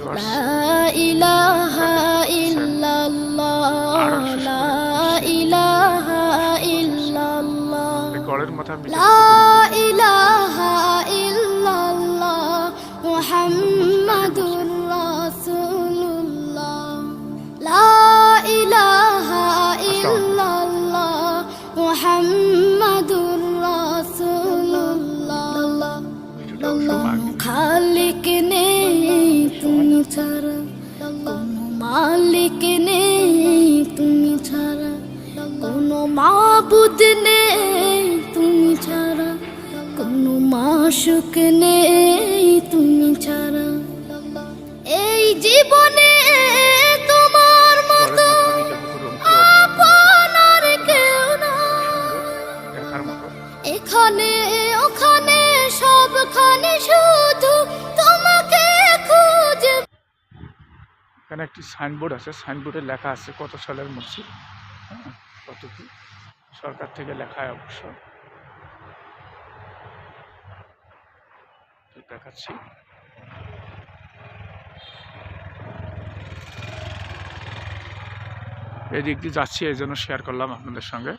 Viewers, লা ইলাহা ইল্লাল্লাহ, লা ইলাহা ইল্লাল্লাহ, গড়ের মাথা লা ইলাহা ইল্লাল্লাহ, মুহাম্মাদুর রাসূলুল্লাহ, লা ইলাহা ইল্লাল্লাহ, মুহাম্মাদুর রাসূলুল্লাহ। খালিক নেই তুমি ছাড়া, কোনো মালিক নেই তুমি ছাড়া, কোনো মাবুদ নেই তুমি ছাড়া, কোনো মাশুক নেই তুমি ছাড়া। এই জীবনে তোমার মতো আপন আর কেউ না, এখানে ওখানে সবখানে শুধু তোমাকে খুঁজে। এখানে একটি সাইনবোর্ড আছে, সাইনবোর্ডে লেখা আছে কত সালের মসজিদ, কত কি সরকার থেকে লেখায় অবশ্য দেখাচ্ছি। এই দিক দিয়ে যাচ্ছি, এই জন্য শেয়ার করলাম আপনাদের সঙ্গে।